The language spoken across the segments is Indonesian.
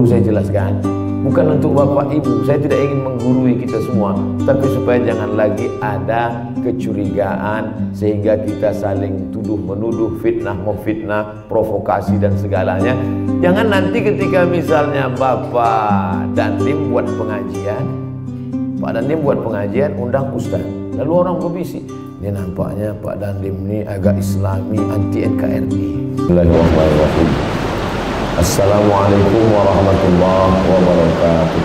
Saya jelaskan, bukan untuk bapak ibu, saya tidak ingin menggurui kita semua, tapi supaya jangan lagi ada kecurigaan sehingga kita saling tuduh menuduh, fitnah memfitnah, provokasi dan segalanya. Jangan nanti ketika misalnya Bapak Dandim buat pengajian, Pak Dandim buat pengajian undang ustaz, lalu orang berbisik, ini nampaknya Pak Dandim ini agak islami, anti NKRI. Bismillahirrahmanirrahim. Assalamualaikum warahmatullahi wabarakatuh.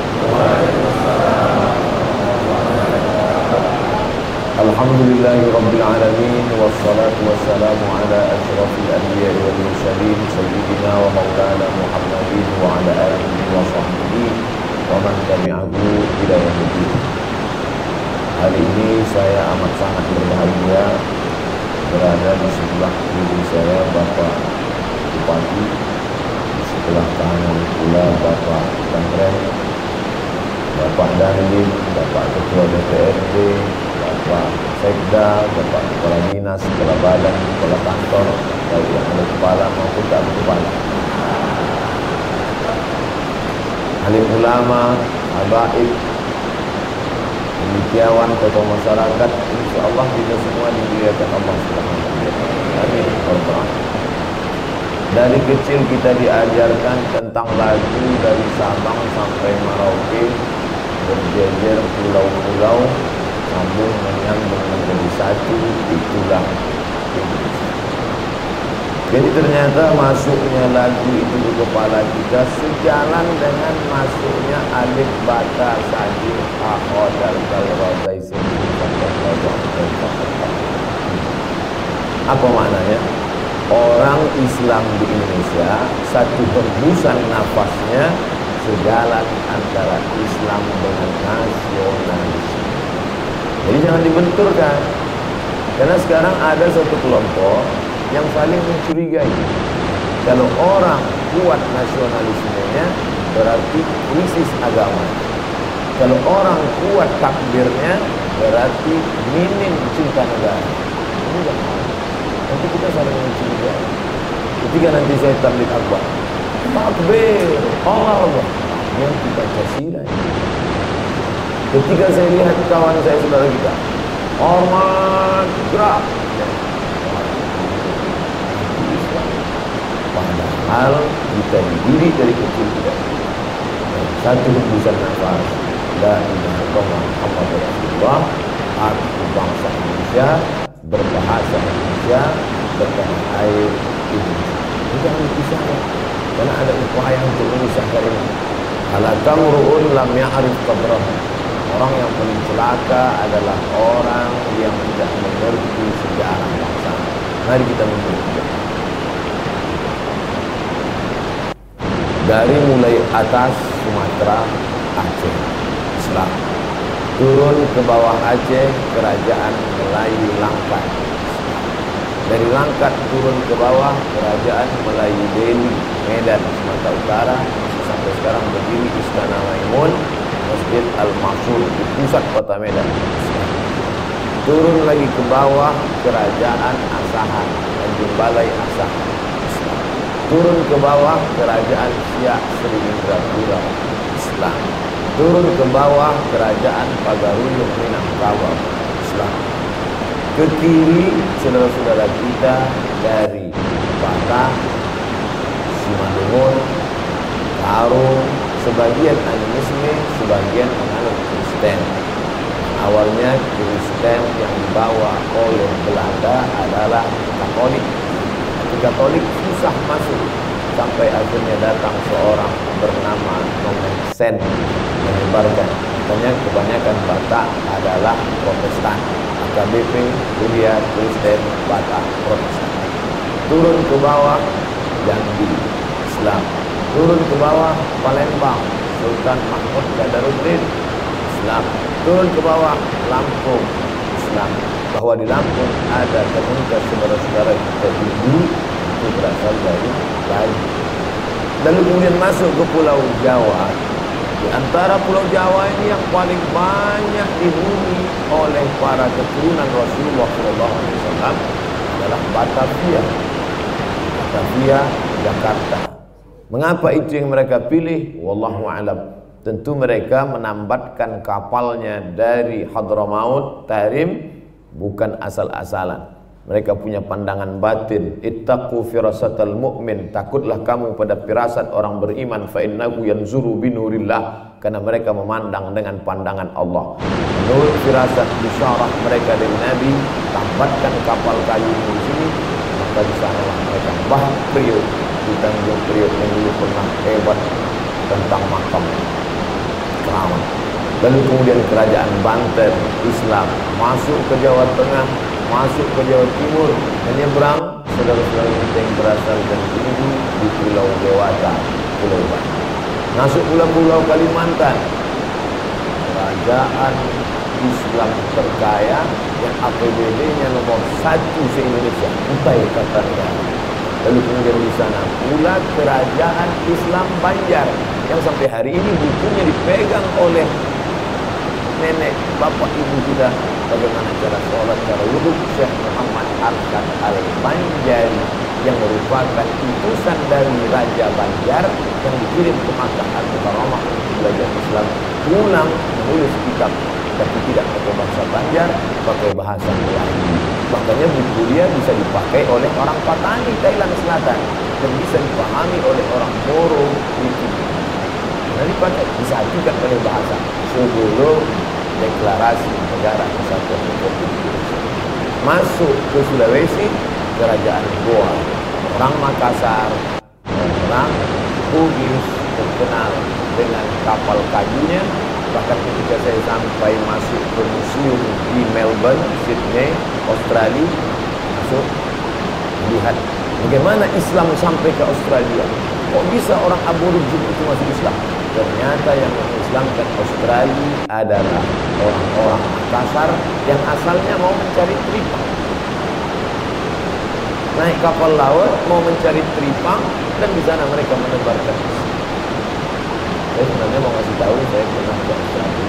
Alhamdulillahi rabbil alamin, wassalatu wassalamu ala asyrafil anbiya'i wal mursalin sayyidina wa maulana Muhammadin wa ala alihi wa sahbihi wa man tabi'ahu ila yaumil. Hari ini saya amat sangat berbahagia berada di sebelah kiri saya Bapak Bupati, sebelah kanan pula Bapak Kantren, Bapak Dandim, Bapak Ketua DPRD, Bapak Sekda, Bapak Kepala Dinas, Kepala Badan, Kepala Kantor, baik yang ada kepala maupun tak berkepala, alim ulama, habaib, cendekiawan, tokoh masyarakat, insyaallah kita semua dimuliakan Allah Subhanahu wa taala. Amin. Dari kecil kita diajarkan tentang lagu dari Sabang sampai Merauke, berjejer pulau-pulau, sambung menyambung menjadi satu, itulah Indonesia. Jadi ternyata masuknya lagu itu di kepala kita sejalan dengan masuknya alif bata sajid akho dal radai apa maknanya? Orang Islam di Indonesia satu hembusan nafasnya sejalan antara Islam dengan nasionalisme. Jadi jangan dibenturkan, karena sekarang ada satu kelompok yang saling mencurigai. Kalau orang kuat nasionalismenya berarti krisis agama. Kalau orang kuat takbirnya berarti minim cinta negara. Ini jangan. Nanti kita saling mencurigai. Ketika nanti saya tabligh akbar, takbir, Allah Allah, yang kita Pancasila. Ketika saya lihat kawan saya, saudara kita, hormat, gerak, padahal kita dididik dari kecil tidak. Satu hembusan nafas, la ilaha illallah Muhammadur Rasulullah, aku bangsa Indonesia, berbahasa Indonesia, bertanah air Indonesia. Ini jangan dipisahkan, karena ada upaya untuk memisahkan ini. Halakam ru'un lam ya'rif qabrah. Orang yang paling celaka adalah orang yang tidak mengerti sejarah bangsa. Mari kita mengerti. Dari mulai atas Sumatera, Aceh, Islam, turun ke bawah Aceh, kerajaan Melayu Langkat. Dari Langkat turun ke bawah, kerajaan Melayu Delhi, Medan, Sumatera Utara. Masih sampai sekarang berdiri Istana Maimun, Masjid Al-Mahfud di pusat kota Medan. Turun lagi ke bawah, kerajaan Asahan, Tanjung Balai Asahan. Turun ke bawah, kerajaan Siak Sriindrapura, Islam. Turun ke bawah, kerajaan Pagaruyung Minangkabau, Islam. Ke kiri, saudara-saudara kita dari Batak, Simalungun, Karo, sebagian animisme, sebagian menganut Kristen. Awalnya Kristen yang dibawa oleh Belanda adalah Katolik. Tapi Katolik susah masuk, sampai akhirnya datang seorang bernama Nomen Sen menyebarkan. Katanya kebanyakan Batak adalah Protestan. AKBP, kuliah Kristen, Batak, Protestan. Turun ke bawah, Jambi, Islam. Turun ke bawah, Palembang, Sultan Mahmud Qadaruddin, Islam. Turun ke bawah, Lampung, Islam. Bahwa di Lampung ada komunitas saudara-saudara kita Hindu, itu berasal dari Bali. Lalu kemudian masuk ke Pulau Jawa. Di antara Pulau Jawa ini yang paling banyak dihuni oleh para keturunan Rasulullah SAW adalah Batavia, Jakarta. Mengapa itu yang mereka pilih? Wallahu a'lam. Tentu mereka menambatkan kapalnya dari Hadramaut, Tarim, bukan asal-asalan. Mereka punya pandangan batin. Ittaqu firasatal mu'min, takutlah kamu pada firasat orang beriman. Fa innahu yanzuru binurillah, karena mereka memandang dengan pandangan Allah. Menurut firasat bisyarah mereka dari Nabi, tambatkan kapal kayu di sini, maka di sanalah mereka Priok di Tanjung Priok yang dulu pernah hebat tentang makam keramat. Lalu kemudian kerajaan Banten Islam masuk ke Jawa Tengah, masuk ke Jawa Timur, menyeberang saudara-saudara kita yang berasal dari tinggi di Pulau Dewata, Pulau Bali. Masuk pula Pulau Kalimantan, kerajaan Islam terkaya yang APBD-nya nomor 1 se-Indonesia, Kutai Kartanegara. Lalu kemudian di sana pula kerajaan Islam Banjar yang sampai hari ini bukunya dipegang oleh nenek bapak ibu kita, bagaimana cara sholat, cara wudhu, Syekh Muhammad Arsyad Al-Banjari, yang merupakan utusan dari Raja Banjar yang dikirim ke Makkah Al-Mukarramah untuk belajar Islam, pulang menulis kitab, tapi tidak pakai bahasa Banjar, pakai bahasa Melayu. Makanya buku dia bisa dipakai oleh orang Patani Thailand Selatan dan bisa dipahami oleh orang Moro itu. Nah, dipakai, disatukan oleh bahasa sebelum deklarasi negara kesatuan Republik Indonesia. Masuk ke Sulawesi, kerajaan Goa. Orang Makassar, orang Bugis terkenal dengan kapal kayunya. Bahkan ketika saya sampai masuk ke museum di Melbourne, Sydney, Australia, masuk lihat bagaimana Islam sampai ke Australia. Kok bisa orang aborigin itu masuk Islam? Ternyata yang mengislamkan Australia adalah orang-orang Makassar yang asalnya mau mencari tripang. Naik kapal laut mau mencari tripang, dan di sana mereka menebarkan Islam. Saya sebenarnya mau ngasih tahu saya pernah ke Australia.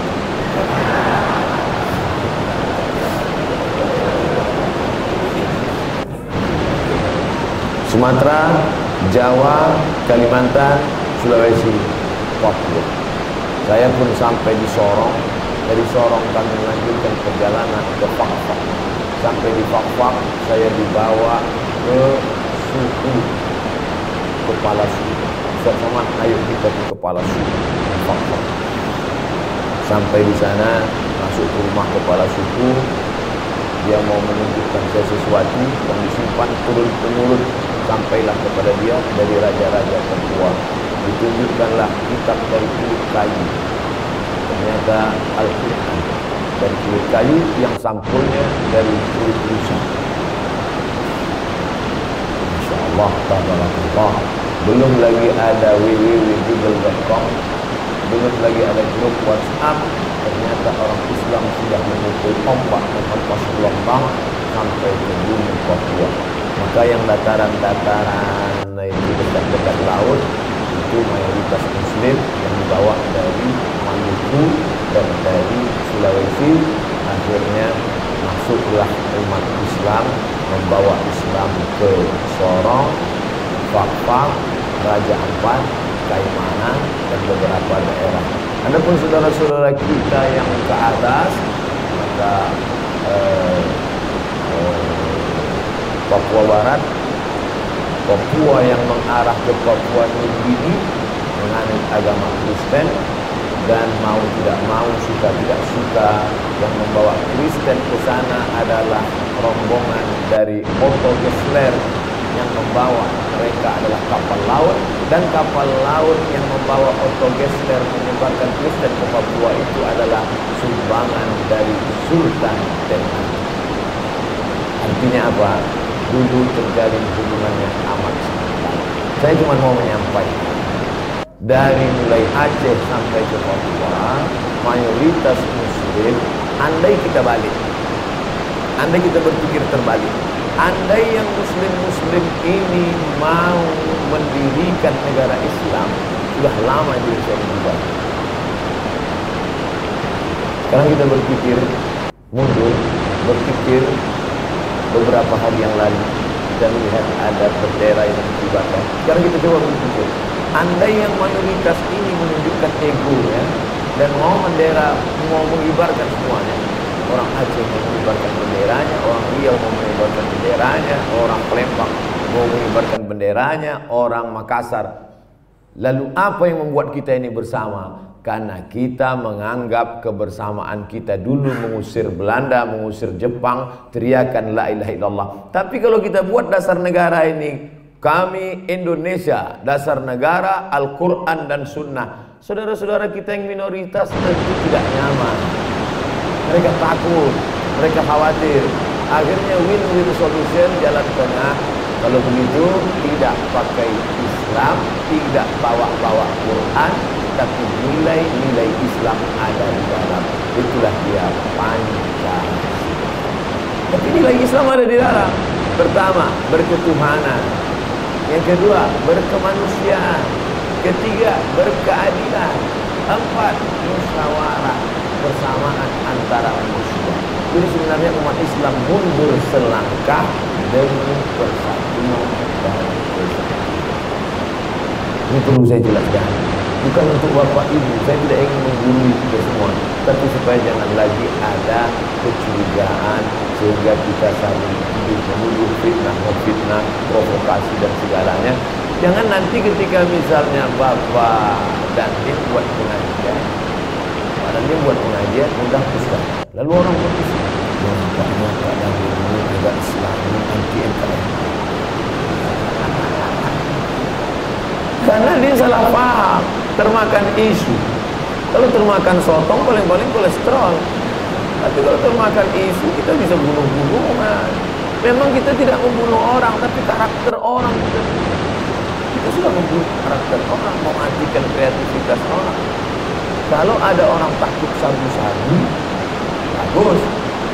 Sumatera, Jawa, Kalimantan, Sulawesi, Papua. Saya pun sampai di Sorong. Dari Sorong kami melanjutkan perjalanan ke Fakfak. Sampai di Fakfak saya dibawa ke suku kepala suku. Sama, ayo kita ke kepala suku Fakfak. Sampai di sana, masuk ke rumah kepala suku, dia mau menunjukkan saya sesuatu yang disimpan turun-temurun, sampailah kepada dia dari raja-raja tertua. Ditunjukkanlah kitab dari kulit kayu, ternyata Al-Quran dari kulit kayu yang sampulnya dari kulit rusa. Masya Allah, tabarakallah. Belum lagi ada www.google.com, belum lagi ada grup WhatsApp. Ternyata orang Islam sudah memukul ombak menghempas gelombang sampai ke bumi Papua. Maka yang dataran-dataran itu dekat-dekat laut itu mayoritas Muslim yang dibawa dari Maluku dan dari Sulawesi. Akhirnya masuklah umat Islam, membawa Islam ke Sorong, Fakfak, Raja Ampat, Kaimanan, dan beberapa daerah. Adapun saudara-saudara kita yang ke atas, maka Papua Barat, Papua yang mengarah ke Papua Nugini menganut agama Kristen, dan mau tidak mau, suka tidak suka, yang membawa Kristen ke sana adalah rombongan dari Otto Gessler yang membawa mereka adalah kapal laut, dan kapal laut yang membawa Otto Gessler menyebarkan Kristen ke Papua itu adalah sumbangan dari Sultan Denmark. Artinya apa? Dulu terjalin hubungannya amat sangat. Saya cuma mau menyampaikan, dari mulai Aceh sampai ke Papua, mayoritas Muslim. Andai kita balik, andai kita berpikir terbalik, andai yang Muslim-Muslim ini mau mendirikan negara Islam, sudah lama Indonesia ini dibuat. Sekarang kita berpikir mundur, berpikir beberapa hari yang lalu kita melihat ada bendera yang dibakar. Sekarang kita coba berpikir, Andai yang mayoritas ini menunjukkan ego ya, dan mau mengibarkan semuanya. Orang Aceh mau mengibarkan benderanya, orang Riau mau mengibarkan benderanya, orang Palembang mau mengibarkan benderanya, orang Makassar. Lalu apa yang membuat kita ini bersama? Karena kita menganggap kebersamaan kita dulu mengusir Belanda, mengusir Jepang, teriakan la ilaha illallah. Tapi kalau kita buat dasar negara ini, kami Indonesia, dasar negara Al-Quran dan Sunnah. Saudara-saudara kita yang minoritas tentu tidak nyaman. Mereka takut, mereka khawatir. Akhirnya win-win solution, jalan tengah. Kalau begitu tidak pakai Islam, tidak bawa-bawa Quran, tapi nilai-nilai Islam ada di dalam. Itulah dia Pancasila. Tapi nilai Islam ada di dalam. Pertama, berketuhanan. Yang kedua, berkemanusiaan. Ketiga, berkeadilan. Empat, musyawarah, bersamaan antara manusia. Jadi sebenarnya umat Islam mundur selangkah demi persatuan dan kesatuan. Ini perlu saya jelaskan. Bukan untuk bapak ibu, saya tidak ingin menggurui kita semua, tapi supaya jangan lagi ada kecurigaan sehingga kita saling menuduh, fitnah, provokasi dan segalanya. Jangan nanti ketika misalnya bapak dan dia buat pengajian, padahal dia buat pengajian undang ustaz, lalu orang berpisah, nampaknya keadaan ini agak Islami anti NKRI. Karena dia salah paham, termakan isu. Kalau termakan sotong paling-paling kolesterol. Tapi kalau termakan isu kita bisa bunuh-bunuhan. Memang kita tidak membunuh orang, tapi karakter orang kita sudah membunuh karakter orang, mematikan kreativitas orang. Kalau ada orang takut sabu-sabu, bagus.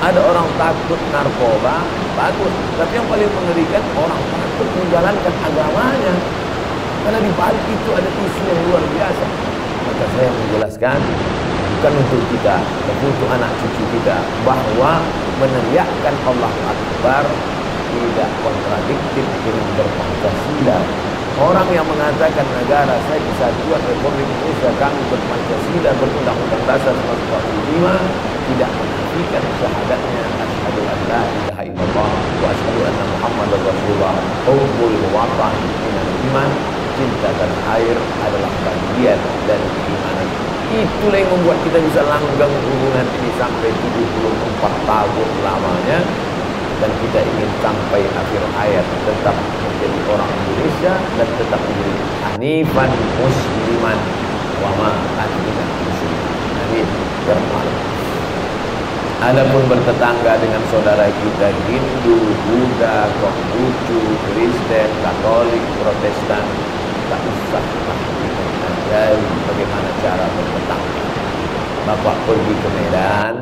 Ada orang takut narkoba, bagus. Tapi yang paling mengerikan orang takut menjalankan agamanya. Karena di balik itu ada isu yang luar biasa. Maka saya menjelaskan, bukan untuk kita, tapi untuk anak cucu kita, bahwa meneriakkan Allahu Akbar tidak kontradiktif dengan berpancasila. Orang yang mengatakan negara saya Kesatuan Republik Indonesia, kami berpancasila, berundang-undang dasar 1945, tidak menafikan syahadatnya asyhadu an la ilaha illallah wa asyhadu anna Muhammadar Rasulullah. Hubbul watan minal iman. Cinta dan air adalah bagian dari keimanan. Itulah yang membuat kita bisa langgeng hubungan ini sampai 74 tahun lamanya. Dan kita ingin sampai akhir hayat tetap menjadi orang Indonesia dan tetap menjadi hanifan musliman wa ma anina muslimin. Amin. Adapun bertetangga dengan saudara kita Hindu, Buddha, Konghucu, Kristen, Katolik, Protestan, tak usah kita ajari bagaimana cara bertetangga. Bapak pergi ke Medan,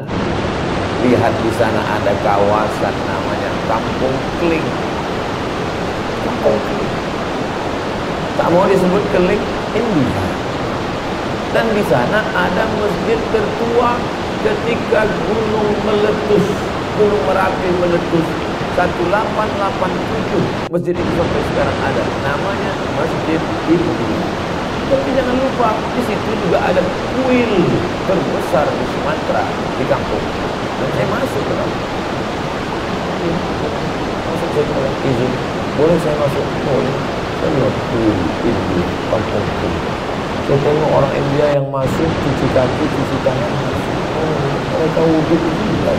lihat di sana ada kawasan namanya Kampung Kling. Kampung Kling. Tak mau disebut Kling, India. Dan di sana ada masjid tertua ketika gunung meletus, Gunung Merapi meletus 1887. Masjid itu sampai sekarang ada. Namanya Masjid India. Tapi jangan lupa, di situ juga ada kuil terbesar di Sumatera, di kampung. Dan saya masuk ke dalam. Masuk, saya bilang, izin, boleh saya masuk? Boleh. Saya bilang, kuil India, kampung kuil. Saya tengok orang India yang masuk, cuci kaki, cuci tangan, masuk. Oh, mereka wudhu juga.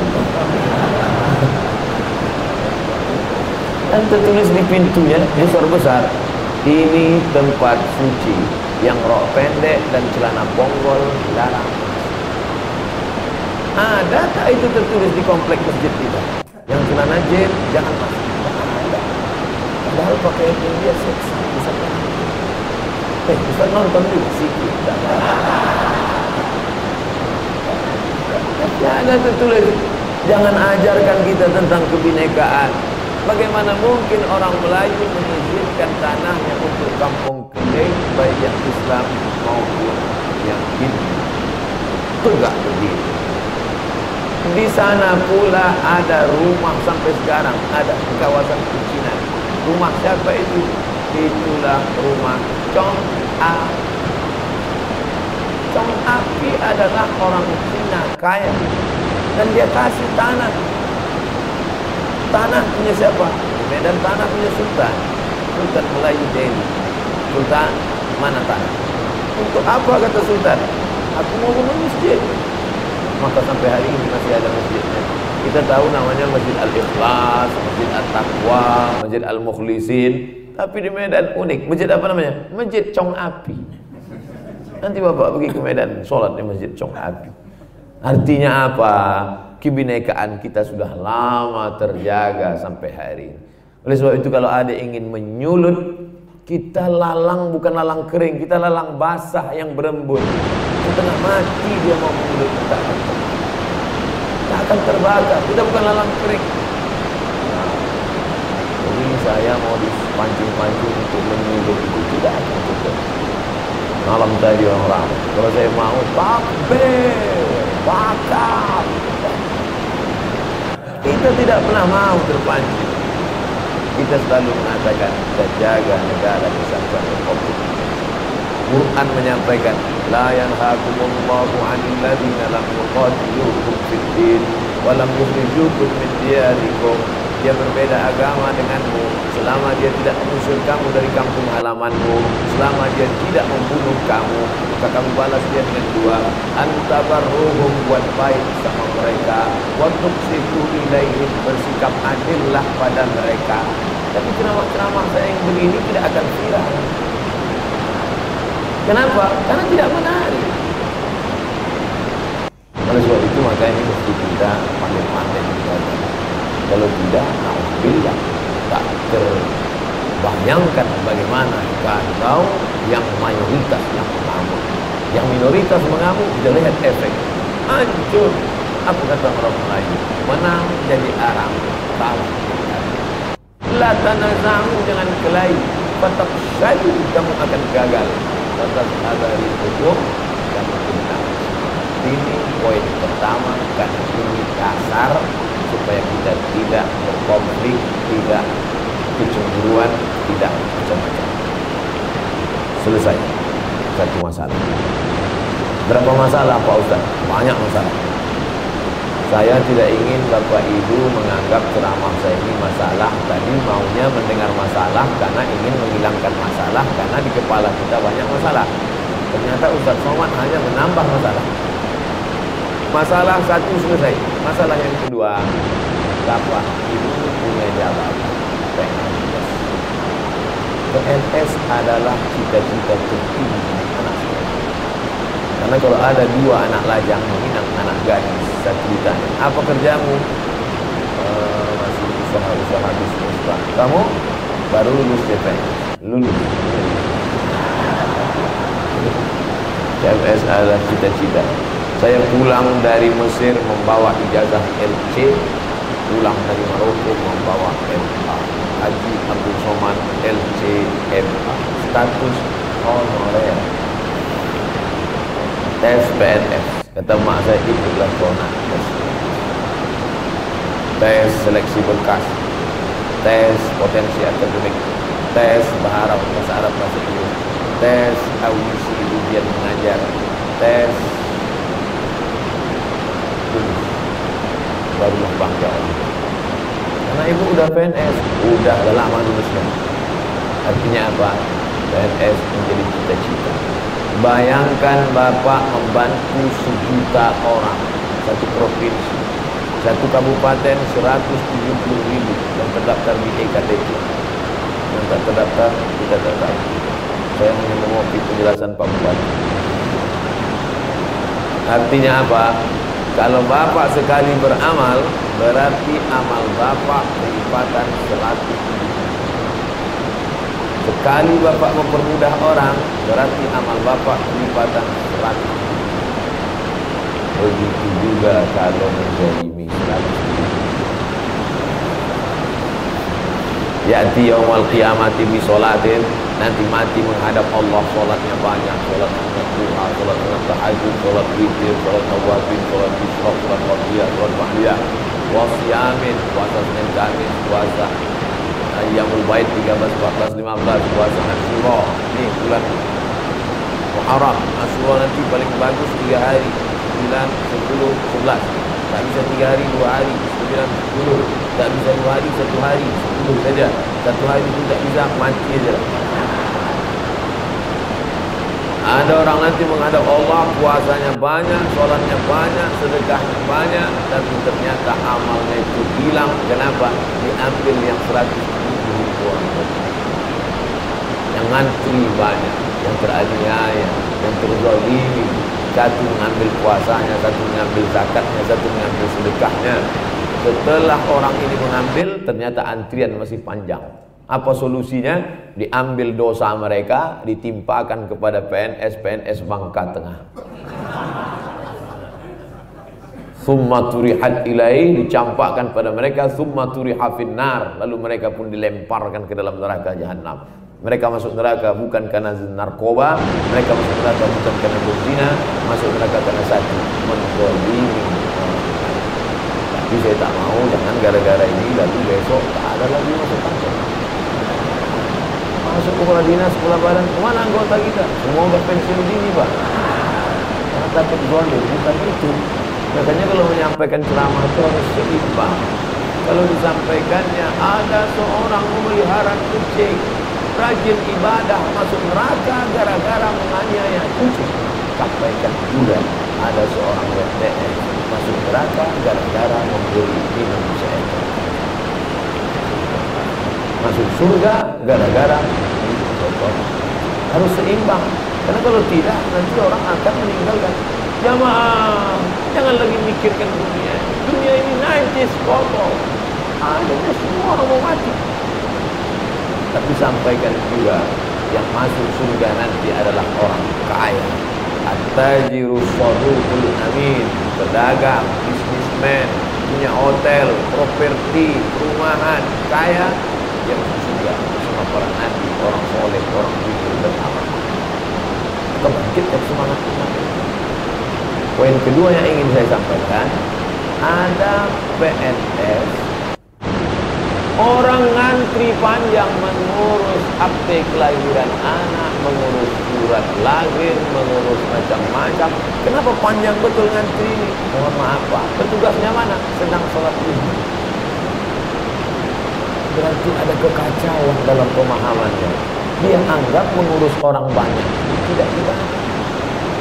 Dan tertulis di pintunya, besar-besar, ini tempat suci yang rok pendek dan celana bonggol dilarang. Ada tak itu tertulis di komplek masjid kita? Yang celana jet jangan masuk. Ada. Padahal pakaian India seksi, bisa kan? Bisa nonton juga sikit. Ya, ada tertulis. Jangan ajarkan kita tentang kebinekaan. Bagaimana mungkin orang Melayu mengizinkan tanahnya untuk kampung Kling, baik yang Islam maupun yang Hindu? Tegak berdiri. Di sana pula ada rumah sampai sekarang, ada di kawasan Kucinan. Rumah siapa itu? Itulah rumah Chong api. Chong api adalah orang Cina kaya, dan dia kasih tanah. Tanah punya siapa? Di Medan tanah punya Sultan. Sultan Melayu Delhi. Sultan, mana tanah? Untuk apa kata Sultan? Aku mau bangun masjid. Maka sampai hari ini masih ada masjidnya. Kita tahu namanya Masjid Al-Ikhlas, Masjid At-Taqwa, Masjid Al-Mukhlisin. Tapi di Medan unik. Masjid apa namanya? Masjid Chong Api. Nanti Bapak pergi ke Medan, sholat di Masjid Chong Api. Artinya apa? Kebinekaan kita sudah lama terjaga sampai hari ini. Oleh sebab itu kalau ada ingin menyulut, kita lalang, bukan lalang kering, kita lalang basah yang berembun. Setengah mati dia mau menyulut, kita akan terbakar. Kita bukan lalang kering. Jadi saya mau dipancing-pancing untuk menyulut itu tidak akan cukup. Malam tadi orang ramai. Kalau saya mau takbir, bakar. Kita tidak pernah mau terpancing. Kita selalu mengatakan kita jaga negara kesatuan Republik. Quran menyampaikan, la yanhaakumullahu 'anil ladzina lam yuqatilukum fid din wa lam yukhrijukum min diyarikum. Dia berbeda agama denganmu selama dia tidak mengusir kamu dari kampung halamanmu, selama dia tidak membunuh kamu, maka kamu balas dia dengan dua, antabarruhum, buat baik sama mereka, wa tuqsitu ilaihim, bersikap adillah pada mereka. Tapi ceramah-ceramah saya yang begini tidak akan viral. Kenapa? Karena tidak menarik. Oleh sebab itu maka ini mesti kita pandai-pandai menjaga. Kalau tidak, alhamdulillah, tak terbayangkan bagaimana kalau yang mayoritas yang mengamuk, yang minoritas mengamuk, kita lihat efek hancur. Apa kata orang Melayu? Menang jadi arang, kalah. La tanazamu, jangan kelahi, fatafshalu, kamu akan gagal. Fatadhari hukum, kamu menang. Ini poin pertama, karena ini dasar supaya kita tidak berkonflik, tidak kecemburuan, tidak macam-macam. Selesai satu masalah. Berapa masalah Pak Ustaz? Banyak masalah. Saya tidak ingin Bapak Ibu menganggap ceramah saya ini masalah. Tadi maunya mendengar masalah karena ingin menghilangkan masalah, karena di kepala kita banyak masalah. Ternyata Ustaz Somad hanya menambah masalah. Masalah satu selesai. Masalah yang kedua, Bapak Ibu punya jabatan PNS. PNS adalah cita-cita tertinggi anak sekolah. Karena kalau ada dua anak lajang meminang anak gadis, satu ditanya, apa kerjamu? Masih usaha-usaha bisnis Pak. Kamu baru lulus CPNS. Lulus. CPNS adalah cita-cita. Saya pulang dari Mesir membawa ijazah LC, pulang dari Maroko membawa MA. Haji Abdul Somad LC MA, status honorer. Tes PNS, kata mak saya, ikutlah zona tes seleksi berkas, tes potensi akademik, tes bahasa Arab, bahasa Inggris, tes audisi ujian mengajar, tes barulah bangga orang. Karena ibu udah PNS, udah lama lulusnya. Artinya apa? PNS menjadi cita-cita. Bayangkan Bapak membantu 1 juta orang, satu provinsi, satu kabupaten 170.000 yang terdaftar di EKTP. Yang tak terdaftar, kita tak tahu. Saya hanya mengopi penjelasan Pak Bupati. Artinya apa? Kalau Bapak sekali beramal, berarti amal Bapak kelipatan 100.000. Sekali Bapak mempermudah orang, berarti amal Bapak kelipatan 100.000. Begitu juga kalau menzalimi 100.000. Ya'ti yaumal qiyamati bi sholatin, nanti mati menghadap Allah, sholatnya banyak, sholat sunat duha, sholat sunat tahajud, sholat witir, sholat nawafil, sholat isyraq, sholat qadiyah, sholat bahliyah, wasyamin, puasa Senin Kamis, puasa Ayyamul Bait 13, 14, 15, puasa Asyura. Ini bulan Muharram, Asyura nanti paling bagus 3 hari, 9, 10, 11. Tak bisa 3 hari, 2 hari, 9, 10. Tak bisa 2 hari, 1 hari, 10 saja. 1 hari pun tak bisa, mati aja lah. Ada orang nanti menghadap Allah, puasanya banyak, sholatnya banyak, sedekahnya banyak, tapi ternyata amalnya itu hilang. Kenapa? Diambil yang 170 orang. Yang ngantri banyak, yang teraniaya, yang terzalimi. Satu mengambil puasanya, satu mengambil zakatnya, satu mengambil sedekahnya. Setelah orang ini mengambil, ternyata antrian masih panjang. Apa solusinya? Diambil dosa mereka, ditimpakan kepada PNS Bangka Tengah. Summa turihat ilaih, dicampakkan pada mereka. Summa turiha finnar, lalu mereka pun dilemparkan ke dalam neraka jahanam. Mereka masuk neraka bukan karena narkoba, mereka masuk neraka bukan karena berzina, masuk neraka karena satu, menzalimi. Tapi saya tak mau, jangan gara-gara ini lalu besok tak ada lagi masuk kantor. Masuk kepala dinas, kepala badan, kemana anggota kita? Semua udah pensiun dini, Pak. Karena takut zalim, bukan itu. Makanya kalau menyampaikan ceramah itu harus seimbang. Kalau disampaikannya ada seorang memelihara kucing, rajin ibadah, masuk neraka gara-gara menganiaya kucing. Sampaikan juga ada seorang WTS masuk neraka gara-gara memberi minum seekor. Masuk surga gara-gara kotor. Harus seimbang. Karena kalau tidak, nanti orang akan meninggalkan. Jamaah, jangan lagi mikirkan dunia. Dunia ini najis, kotor. Adanya semua orang mau mati. Tapi sampaikan juga, yang masuk surga nanti adalah orang kaya. At-tajiru saduqul amin, pedagang, bisnismen, punya hotel, properti, perumahan, kaya, yang masuk surga bersama para nabi, orang soleh, orang jujur dan amal. Kita bangkitkan semangat umat. Poin kedua yang ingin saya sampaikan, ada PNS, orang ngantri panjang mengurus akte kelahiran anak, mengurus surat lahir, mengurus macam-macam. Kenapa panjang betul ngantri ini? Mohon maaf Pak, petugasnya mana? Sedang sholat duha. Berarti ada kekacauan dalam pemahamannya. Dia anggap mengurus orang banyak tidak ibadah.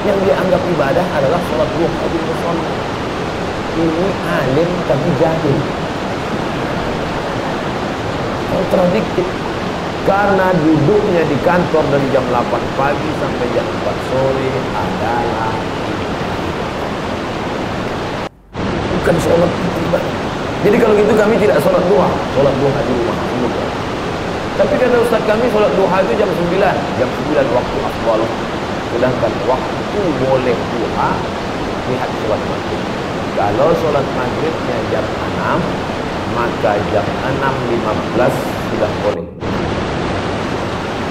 Yang dia anggap ibadah adalah sholat duha di musola. Ini alim tapi jahil. Kontradiktif. Karena duduknya di kantor dari jam 8 pagi sampai jam 4 sore adalah bukan sholat ibadah. Jadi kalau gitu kami tidak sholat duha, sholat duha di rumah. Tapi kata Ustaz kami sholat duha itu jam 9, jam 9 waktu afdal. Sedangkan waktu boleh duha lihat sholat maghrib. Kalau sholat maghribnya jam 6, maka jam 6.15 sudah boleh.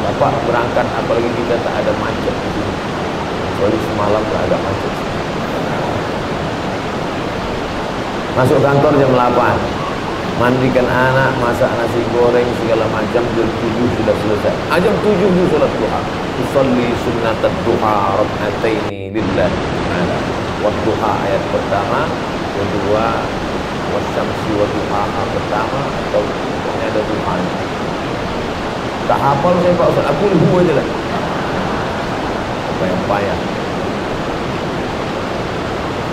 Bapak berangkat, apalagi kita tak ada macet di sini. Kecuali semalam tak ada macet. Masuk kantor jam 8, mandikan anak, masak nasi goreng segala macam, jam 7 sudah selesai. Jam 7 dulu sholat duha. Usolli sunnatat duha rak'ataini lillahi ta'ala. Wa duha ayat pertama, kedua wasyamsi wa duha pertama, atau pokoknya ada duha. Tak hafal saya Pak Ustaz, aku lupa aja lah. Apa yang payah.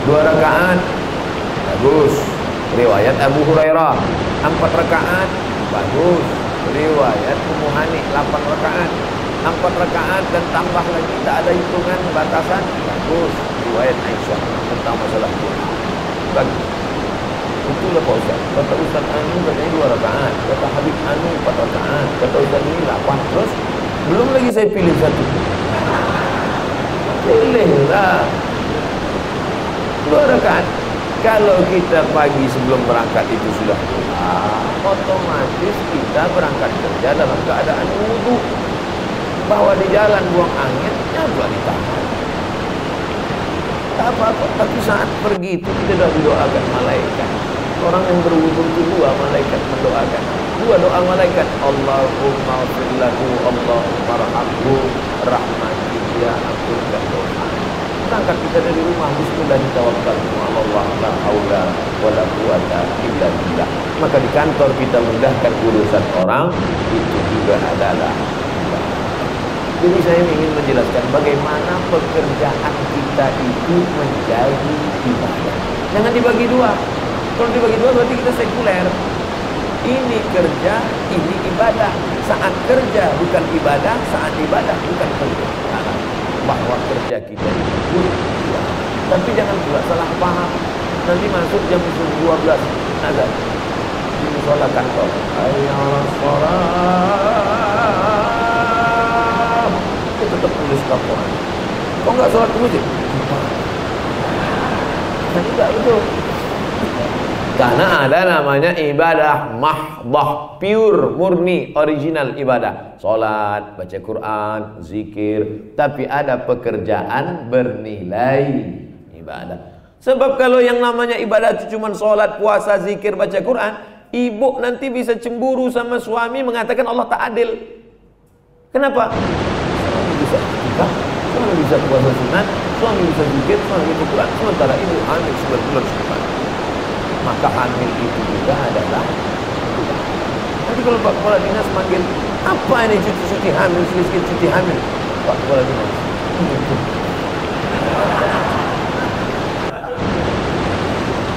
2 rakaat bagus, riwayat Abu Hurairah. 4 rakaat bagus, riwayat Ummu Hani. 8 rakaat, 4 rakaat dan tambah lagi, tak ada hitungan batasan, bagus, riwayat Aisyah tentang masalah duha. Bagus. Itulah Pak Ustaz. Kata Ustaz Anu katanya 2 rakaat, kata Habib Anu 4 rakaat, kata Ustaz ini 8. Terus belum lagi saya pilih satu. Pilihlah 2 rakaat. Kalau kita pagi sebelum berangkat itu sudah duha, otomatis kita berangkat kerja dalam keadaan wudu. Bahwa di jalan buang angin, ya juga ditahan. Tak apa-apa, tapi saat pergi itu kita sudah didoakan malaikat. Orang yang berwudu itu 2 malaikat mendoakan. 2 doa malaikat. Allahumma firlahu, Allahumma rahmathu, rahmatihi ya ampunkan dosa. Berangkat kita dari rumah, bismillah tawakkaltu 'ala Allah, la haula wala quwata illa billah. Maka di kantor kita mudahkan urusan orang, itu juga adalah ibadah. Jadi saya ingin menjelaskan bagaimana pekerjaan kita itu menjadi ibadah. Jangan dibagi dua. Kalau dibagi dua berarti kita sekuler. Ini kerja, ini ibadah. Saat kerja bukan ibadah, saat ibadah bukan kerja. Bahwa kerja kita itu ibadah. Tapi jangan pula salah paham. Nanti masuk jam 12 azan di musola kantor. Hayya 'alas shalah. Kita tetap tulis laporan. Kok enggak sholat dulu sih? Nah, tidak betul. Karena ada namanya ibadah mahdah, pure, murni, original ibadah. Salat, baca Quran, zikir. Tapi ada pekerjaan bernilai ibadah. Sebab kalau yang namanya ibadah itu cuma salat, puasa, zikir, baca Quran, ibu nanti bisa cemburu sama suami mengatakan Allah tak adil. Kenapa? Suami bisa ibadah, suami bisa puasa sunat, suami bisa zikir, suami bisa Quran, sementara ibu hamil 9 bulan sebulan. Maka hamil itu juga adalah ibadah. Nanti kalau Pak Kepala Dinas manggil, apa ini cuti hamil, sedikit cuti hamil, Pak Kepala Dinas,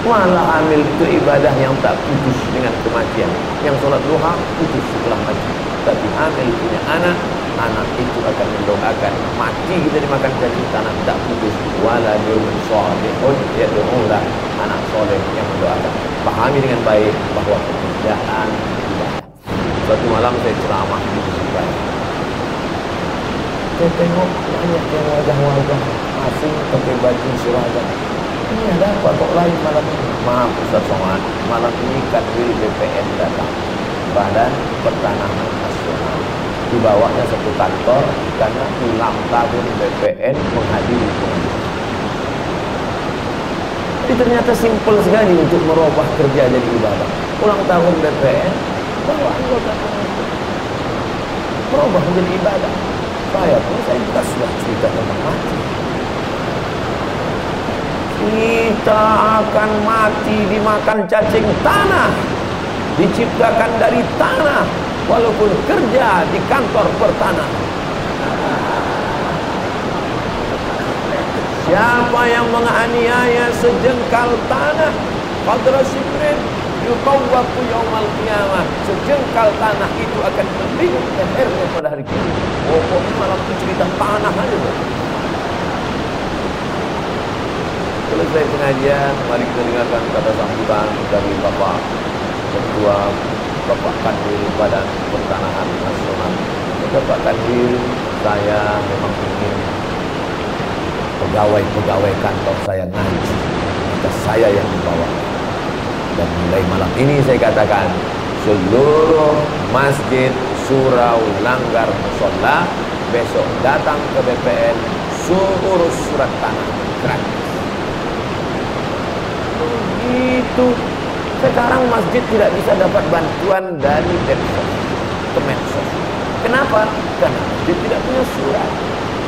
malah hamil itu ibadah yang tak putus dengan kematian. Yang sholat duha putus setelah mati. Tapi hamil punya anak itu akan mendoakan. Mati kita dimakan cacing tanah, tak putus. Waladun sholihun yad'ulah, anak soleh yang mendoakan. Pahami dengan baik bahwa pekerjaan ibadah. Suatu malam saya ceramah di masjid. Saya tengok banyak yang wajah-wajah asing pakai baju seragam. Ini ada apa kok lain malam ini? Maaf Ustaz Somad, malam ini Kanwil BPN datang, Badan Pertanahan Nasional. Di bawahnya satu kantor karena ulang tahun BPN menghadiri pengajian. Jadi ternyata simpel sekali untuk merubah kerja jadi ibadah. Ulang tahun BPN, bawa anggota pengajian, merubah menjadi ibadah. Saya juga sudah cerita tentang mati. Kita akan mati dimakan cacing tanah, diciptakan dari tanah, walaupun kerja di kantor pertanahan. Siapa yang menganiaya sejengkal tanah, qadra sibrin yutawwaku yaumal qiyamah, sejengkal tanah itu akan melilit lehernya pada hari kiamat. Pokoknya malam itu cerita tanah aja tuh. Selesai pengajian, mari kita dengarkan kata sambutan dari Bapak Ketua, Bapak Kanwil Badan Pertanahan Nasional. Bapak Kanwil, saya memang ingin pegawai-pegawai kantor saya ngaji, maka saya yang dibawa. Dan mulai malam ini saya katakan, seluruh masjid, surau, langgar, musola besok datang ke BPN, urus surat tanah gratis. Begitu. Sekarang masjid tidak bisa dapat bantuan dari Depsos, Kemensos. Kenapa? Karena masjid tidak punya surat.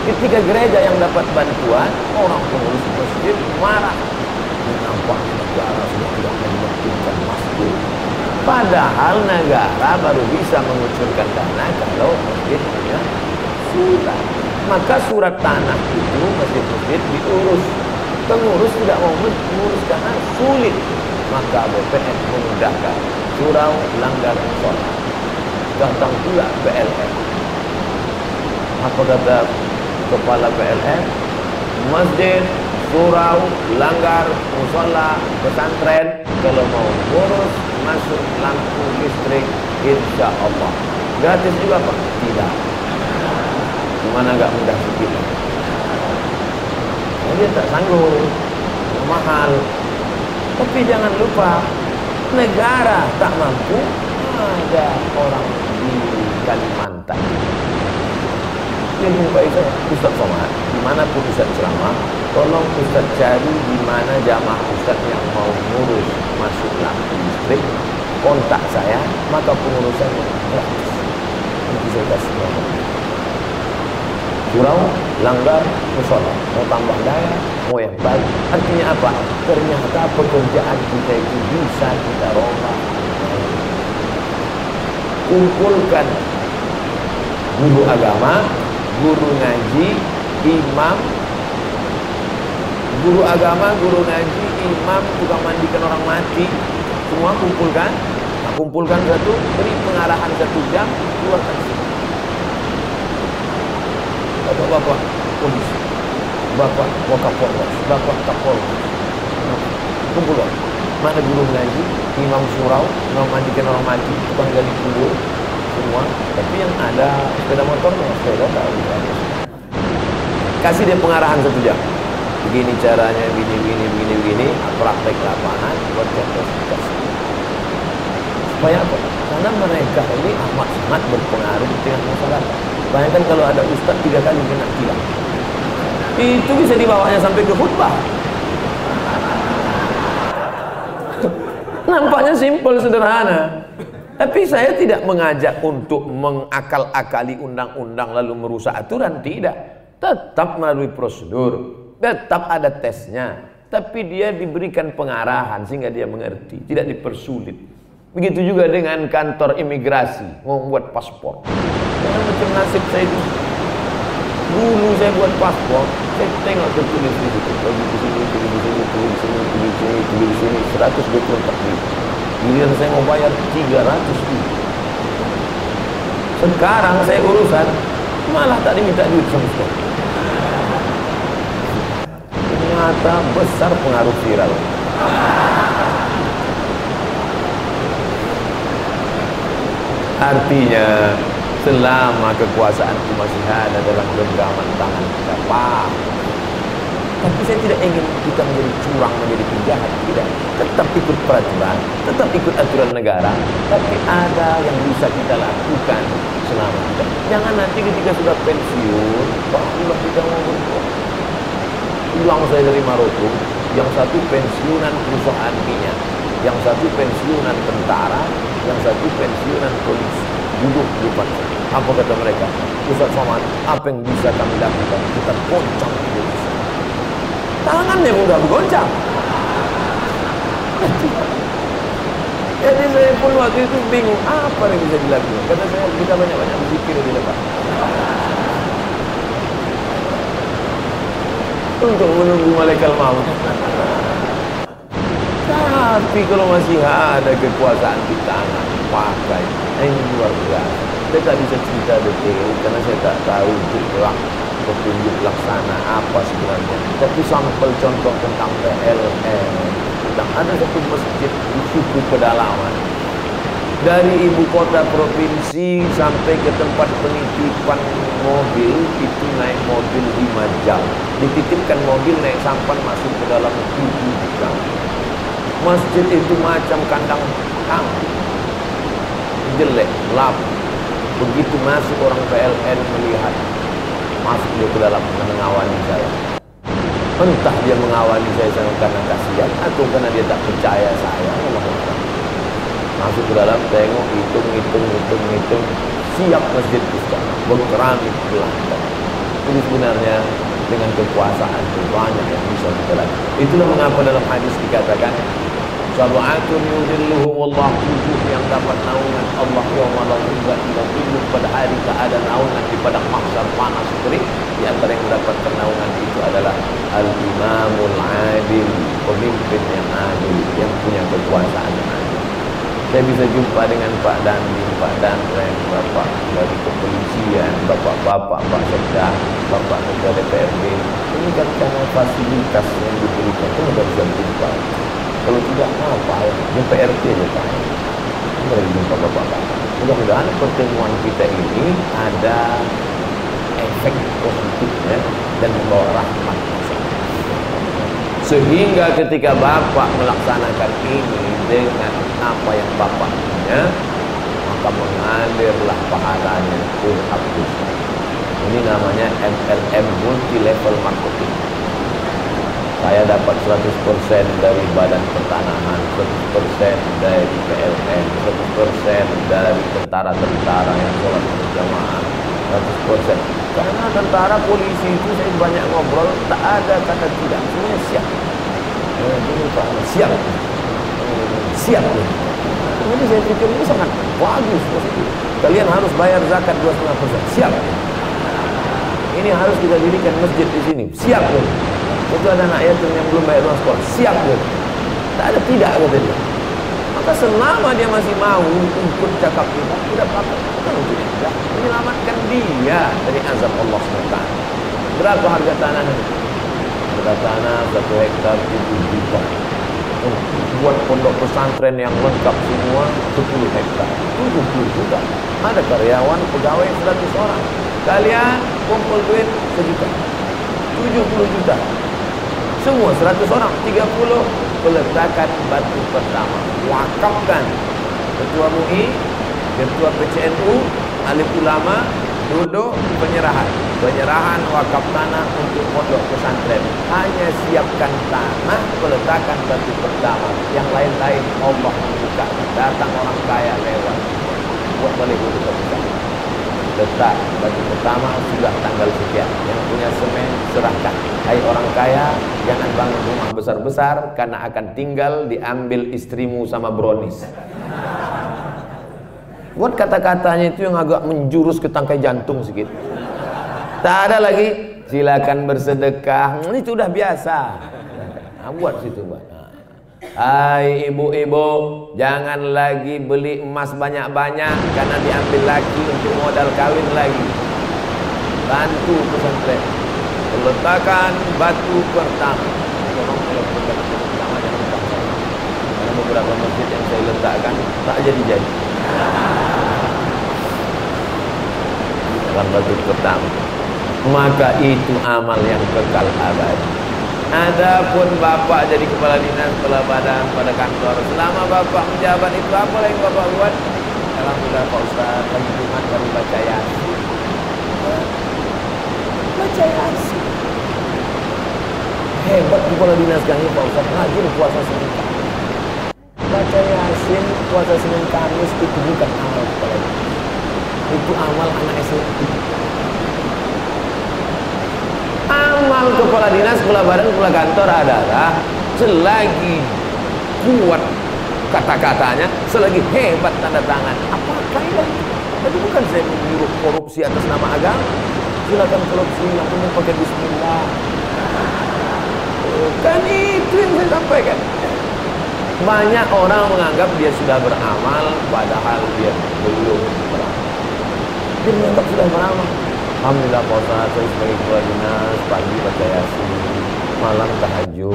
Ketika gereja yang dapat bantuan, orang pengurus masjid marah. Nampaknya negara sudah tidak mementingkan masjid. Padahal negara baru bisa mengucurkan dana kalau masjid punya surat. Maka surat tanah itu masjid-masjid diurus. Pengurus tidak mau mengurus karena sulit. Maka BPN memudahkan. Surau, langgar, musola. Datang pula PLN. Apa kata kepala PLN? Masjid, surau, langgar, musola, pesantren, kalau mau ngurus masuk lampu listrik, insya Allah gratis juga Pak? Tidak. Gimana agak mudah sedikit? Dia tak sanggup, mahal. Tapi jangan lupa, negara tak mampu, ada orang di Kalimantan. Jadi baik saya, Ustaz Somad, dimanapun Ustaz ceramah, tolong Ustaz cari di mana jamaah Ustaz yang mau ngurus masuk lampu listrik, kontak saya, maka pengurusannya gratis. Nanti saya kasih nomor. surau, langgar, musola, mau tambah daya, mau yang baru. Artinya apa? Ternyata pekerjaan kita itu bisa kita rombak. Kumpulkan guru agama, guru ngaji, imam, guru agama, guru ngaji, imam, tukang mandikan orang mati, semua kumpulkan. Nah, kumpulkan satu, beri pengarahan 1 jam, keluarkan. Bapak-bapak polisi, bapak wakapolres, bapak kapolres, kumpulkan. Mana guru ngaji, imam surau, imam mandikan orang mati, tukang gali kubur, semua. Tapi yang ada sepeda motornya, sepeda tahu. Kasih dia pengarahan 1 jam. Begini caranya, begini, praktek lapangan, buat contoh. Supaya apa? Karena mereka ini amat sangat berpengaruh di tengah masyarakat. Bayangkan kalau ada ustadz 3 kali kena tilang, itu bisa dibawanya sampai ke khutbah. Nampaknya simpel, sederhana. Tapi saya tidak mengajak untuk mengakal-akali undang-undang lalu merusak aturan, tidak. Tetap melalui prosedur, tetap ada tesnya, tapi dia diberikan pengarahan sehingga dia mengerti, tidak dipersulit. Begitu juga dengan kantor imigrasi mau membuat paspor. Jangan macam nasib saya itu. Dulu saya buat paspor, saya tengok tertulis di situ, bagi di sini, tulis di sini, tulis di sini, tulis di sini, tulis di sini, 124.000. Giliran saya mau bayar 300.000. Sekarang saya urusan malah tak diminta duit sama sekali. Ternyata besar pengaruh viral. Artinya selama kekuasaan itu masih ada dalam genggaman tangan kita, Pak. Tapi saya tidak ingin kita menjadi curang, menjadi penjahat, tidak. Tetap ikut peraturan, tetap ikut aturan negara, tapi ada yang bisa kita lakukan selama kita. Jangan nanti ketika sudah pensiun, Pak, ulah kita mau berbuat. Pulang saya dari Maroko, yang satu pensiunan perusahaan minyak, yang satu pensiunan tentara, yang satu pensiunan polisi. Duduk di depan. Apa kata mereka? Ustaz Somad, apa yang bisa kami lakukan? Kita goncang Indonesia. Tangannya udah bergoncang. Jadi saya pun waktu itu bingung, apa yang bisa dilakukan? Kata saya, kita banyak-banyak berzikir di depan untuk menunggu malaikat maut. Tapi kalau masih ada kekuasaan di tangan, pakai. Ini luar biasa. Saya tak bisa cerita detail karena saya tak tahu petunjuk laksana apa sebenarnya. Tapi sampel contoh tentang PLN, tentang ada satu masjid di suku pedalaman, dari ibu kota provinsi sampai ke tempat penitipan mobil, itu naik mobil 5 jam. Dititipkan mobil naik sampan masuk ke dalam 7 jam. Masjid itu macam kandang kambing, jelek, gelap. Begitu masuk orang PLN melihat, masuk dia ke dalam mengawani saya. Entah dia mengawani saya karena kasihan atau karena dia tak percaya saya. Masuk ke dalam, tengok, hitung, siap masjid Islam, berkeramik Belanda. Ini sebenarnya dengan kekuasaan itu banyak yang bisa kita lakukan. Itulah mengapa dalam hadis dikatakan, sab'atun yudhilluhumullah, 7 yang dapat naungan Allah yauma la dhilla illa dhilluh, pada hari tak ada naungan di padang mahsyar panas terik. Di antara yang mendapatkan naungan itu adalah al-imamul adil, pemimpin yang adil, yang punya kekuasaan yang adil. Saya bisa jumpa dengan Pak Dandim, Pak Danrem, Bapak dari kepolisian, Bapak-bapak, Pak Sekda, Bapak Ketua DPRD. Ini kan karena fasilitas yang diberikan, itu sudah bisa jumpa. Kalau tidak, apa ya? DPRD aja Pak. Kita jumpa Bapak-bapak. Mudah-mudahan pertemuan kita ini ada efek positifnya dan membawa rahmat. Sehingga ketika Bapak melaksanakan ini dengan apa yang Bapak punya, maka mengalirlah pahalanya terhapus. Ini namanya MLM, multi level marketing. Saya dapat 100% dari Badan Pertanahan, 100% dari PLN, 100% dari tentara-tentara yang sholat berjamaah, 100%. Karena tentara polisi itu saya banyak ngobrol, tak ada kata tidak, semuanya siap. Siap. Siap. Jadi saya pikir ini sangat bagus positif. Kalian harus bayar zakat 2,5%. Siap. Ini harus kita dirikan masjid di sini. Siap. Itu ada anak yatim yang belum bayar uang sekolah. Siap. Tak ada tidak kata dia. Maka selama dia masih mau ikut cakap kita, tidak apa-apa. Bukan untuk dia, menyelamatkan dia dari azab Allah SWT. Berapa harga tanahnya? Harga tanah 1 hektar 7 juta. Buat pondok pesantren yang lengkap semua 10 hektar 70 juta. Ada karyawan pegawai 100 orang. Kalian kumpul duit 1 juta, 70 juta. Semua 100 orang 30 peletakan batu pertama. Wakafkan. Ketua MUI, Ketua PCNU, alim ulama duduk penyerahan wakaf tanah untuk pondok pesantren. Hanya siapkan tanah, peletakan batu pertama. Yang lain-lain Allah membuka. Datang orang kaya lewat, buat balik untuk pesantren. Letak batu pertama sudah tanggal sekian. Yang punya semen serahkan. Hai orang kaya, jangan bangun rumah besar-besar karena akan tinggal diambil istrimu sama brownies. Buat kata-katanya itu yang agak menjurus ke tangkai jantung sedikit. Tak ada lagi silakan bersedekah. Itu udah biasa. Nah, buat situ, buat. Hai ibu-ibu, jangan lagi beli emas banyak-banyak karena diambil lagi untuk modal kawin lagi. Bantu pesantren. Peletakan batu pertama. Tolong kalau peletakan batu pertama jangan letak saya. Karena beberapa masjid yang saya letakkan tak jadi-jadi. Dalam batu pertama. Maka itu amal yang kekal abadi. Adapun bapak jadi kepala dinas, kepala badan pada kantor, selama bapak menjabat itu apa yang bapak buat? Alhamdulillah Pak Ustaz, pagi Jumat baru baca Yasin. Baca Yasin. Hebat kepala dinas kami Pak Ustaz, rajin puasa Senin Kamis. Baca Yasin puasa Senin Kamis itu bukan amal kepala dinas. Itu amal anak SMP. Amal kepala dinas, kepala badan, kepala kantor adalah selagi kuat kata-katanya, selagi hebat tanda tangan. Apa kaidah? Tapi bukan saya menyuruh korupsi atas nama agama. Silakan korupsi, yang penting pakai bismillah. Bukan itu yang saya sampaikan. Banyak orang menganggap dia sudah beramal, padahal dia belum beramal. Dia menganggap sudah beramal. Alhamdulillah Pak Ustaz, saya sebagai kepala dinas pagi baca Yasin, malam tahajud.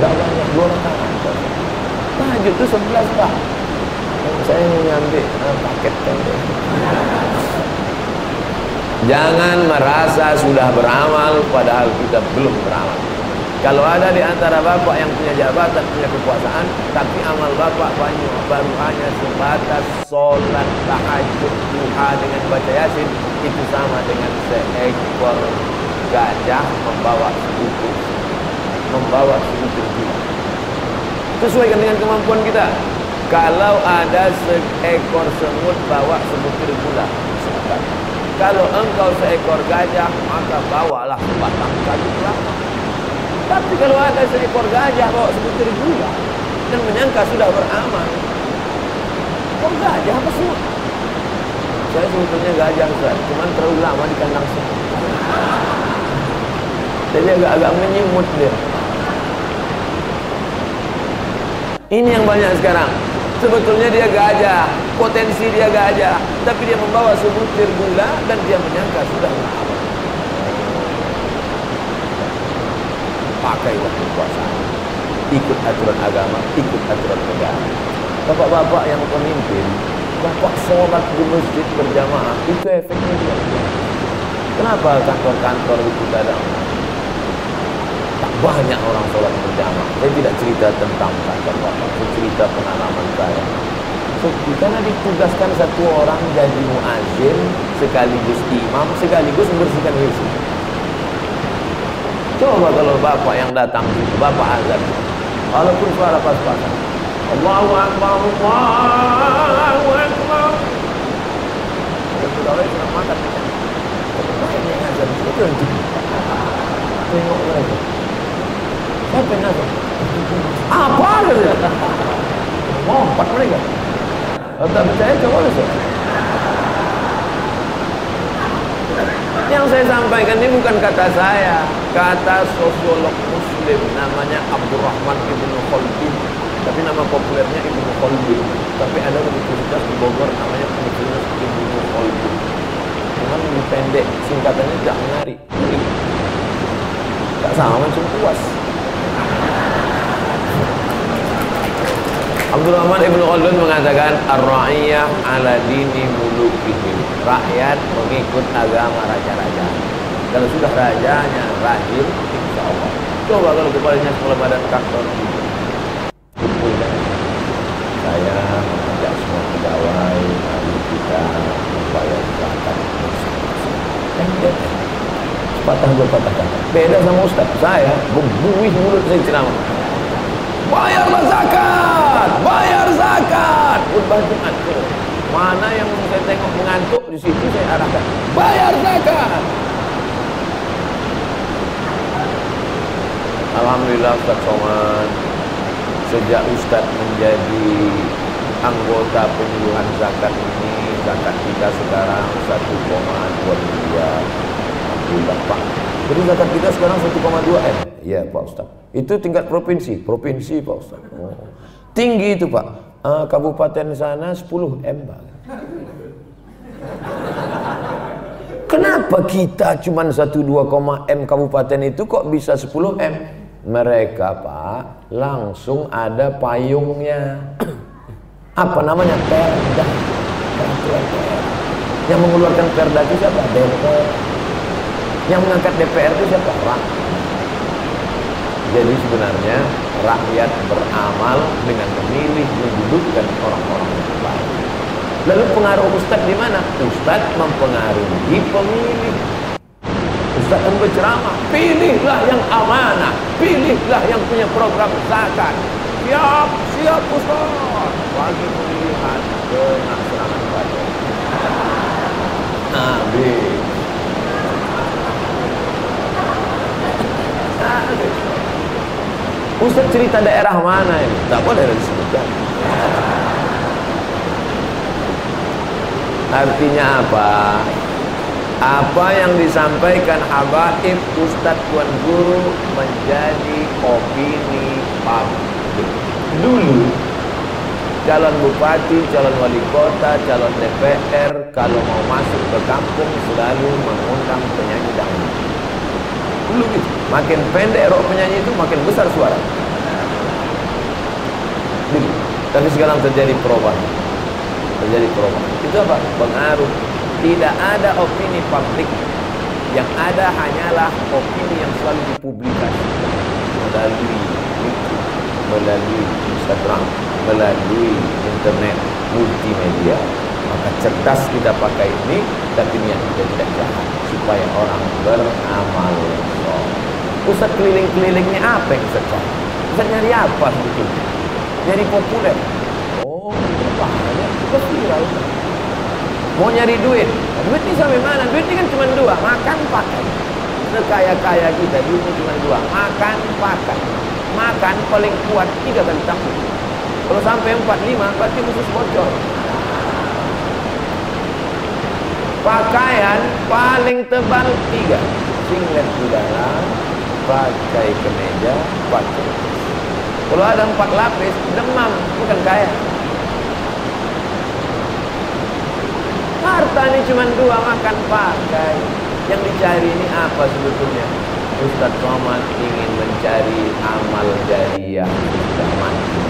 Gak banyak, 2 rakaat. Tahajud itu 11 Pak. Saya mau nyambil paket kan. Jangan merasa sudah beramal padahal kita belum beramal. Kalau ada di antara bapak yang punya jabatan, punya kekuasaan, tapi amal bapak baru hanya sebatas sholat tahajud duha dengan baca Yasin, itu sama dengan seekor gajah membawa sebutir gula. Sesuaikan dengan kemampuan kita. Kalau ada seekor semut bawa sebutir gula, silakan. Kalau engkau seekor gajah, maka bawalah sebatang kayu kelapa. Tapi kalau ada seekor gajah bawa sebutir gula dan menyangka sudah beramal, kok gajah apa semut? Saya sebetulnya gajah Ustaz, cuman terlalu lama di kandang semut. Jadi agak-agak menyimut dia. Ini yang banyak sekarang. Sebetulnya dia gajah, potensi dia gajah, tapi dia membawa sebutir gula dan dia menyangka sudah beramal. Pakailah kekuasaan, ikut aturan agama, ikut aturan negara. Bapak-bapak yang pemimpin, bapak sholat di masjid berjamaah, itu efeknya luar biasa. Kenapa kantor-kantor itu kadang tak banyak orang sholat berjamaah? Saya tidak cerita tentang kantor bapak, saya cerita pengalaman saya. Karena ditugaskan satu orang jadi muazzin, sekaligus imam, sekaligus membersihkan WC. Coba kalau bapak yang datang itu, bapak azan, walaupun suara pas-pasan, Allahu Akbar, Allahu Akbar. Ada pegawai sedang makan, Baik yang azan, itu berhenti. Tengok mereka. Siapa yang azan? Apa dia? Lompat mereka. Kalau tak percaya coba besok. Yang saya sampaikan ini bukan kata saya, kata sosiolog Muslim namanya Abdurrahman Ibnu Khaldun, tapi nama populernya Ibnu Khaldun. Tapi ada universitas di Bogor namanya Universitas Ibnu Khaldun. Cuman lebih pendek, singkatannya tidak menarik. Tak sama macam puas. Abdurrahman Ibnu Khaldun mengatakan ar-ra'iyah ala dini mulukihim. Rakyat mengikut agama raja-raja. Kalau sudah rajanya rajin, insya Allah. Coba kalau kepalanya sekolah badan kantor kumpulkan. Saya mengajak semua pegawai, mari kita membayar zakat bersama-sama. Pendek. Sepatah dua patah kata. Beda sama Ustaz. Saya berbuih mulut saya ceramah. Bayarlah zakat, bayar zakat. Khutbah Jumat. Mana yang saya tengok mengantuk, di situ saya arahkan. Bayar zakat. Alhamdulillah Ustaz Somad, sejak Ustaz menjadi anggota penyuluhan zakat ini, zakat kita sekarang 1,2 miliar. Alhamdulillah Pak. Jadi zakat kita sekarang 1,2 M. Iya Pak Ustaz. Itu tingkat provinsi. Provinsi Pak Ustaz. Oh. Tinggi itu Pak. Kabupaten sana 10 M Pak. Kenapa kita cuma 1,2 M kabupaten itu kok bisa 10 M? Mereka Pak langsung ada payungnya. Apa namanya? Perda. Yang mengeluarkan perda itu siapa? DPR. Yang mengangkat DPR itu siapa? Rakyat. Jadi sebenarnya rakyat beramal dengan memilih mendudukkan orang-orang yang baik. Lalu pengaruh Ustadz di mana? Ustadz mempengaruhi pemilih. Ustadz yang berceramah, pilihlah yang amanah, pilihlah yang punya program zakat. Siap, siap Ustadz. Pagi pemilihan kena serangan badan. Habis. Ustaz cerita daerah mana ini? Tak boleh disebutkan. Artinya apa? Apa yang disampaikan habaib Ustadz Tuan Guru menjadi opini publik. Dulu calon bupati, calon wali kota, calon DPR kalau mau masuk ke kampung selalu mengundang penyanyi dangdut. Dulu gitu. Makin pendek rok penyanyi itu makin besar suara. Dulu. Tapi sekarang terjadi perubahan. Terjadi perubahan. Itu apa? Pengaruh. Tidak ada opini publik. Yang ada hanyalah opini yang selalu dipublikasikan melalui YouTube, melalui Instagram, melalui internet, multimedia. Maka cerdas kita pakai ini, tapi niat kita tidak jahat supaya orang beramal. Ustaz keliling-kelilingnya apa yang Ustaz cari? Ustaz nyari apa sebetulnya? Nyari populer. Oh, banyak. Itu viral. Mau nyari duit. Duit ini sampai mana? Duit ini kan cuma dua, makan pakai. Sekaya-kaya kita duitnya cuma dua, makan pakai. Makan paling kuat 3 kali tahun. Kalau sampai 4-5 berarti khusus bocor. Pakaian paling tebal 3, singlet di dalam, pakai kemeja, pakai. Kalau ada 4 lapis, demam, bukan kaya. Harta ini cuma 2, makan pakai. Yang dicari ini apa sebetulnya? Ustaz Somad ingin mencari amal jariah sudah mati.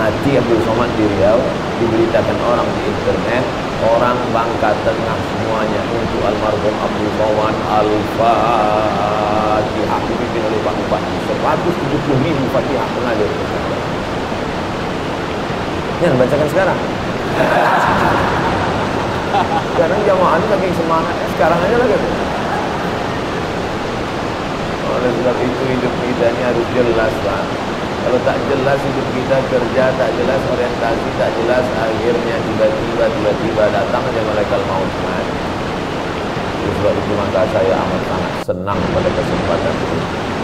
Mati Abdul Somad di Riau, diberitakan orang di internet, orang Bangka Tengah semuanya untuk almarhum Abdul Somad Al-Fatihah dipimpin oleh Pak Bupati. 170.000 Fatihah pengajar. Yang bacakan sekarang. Sekarang jamaah ini saking semangatnya sekarang aja lagi. Oleh sebab itu hidup kita ini harus jelas Pak. Kalau tak jelas hidup kita, kerja tak jelas, orientasi tak jelas, akhirnya tiba-tiba datang aja malaikat maut. Oleh sebab itu maka saya amat sangat senang pada kesempatan itu.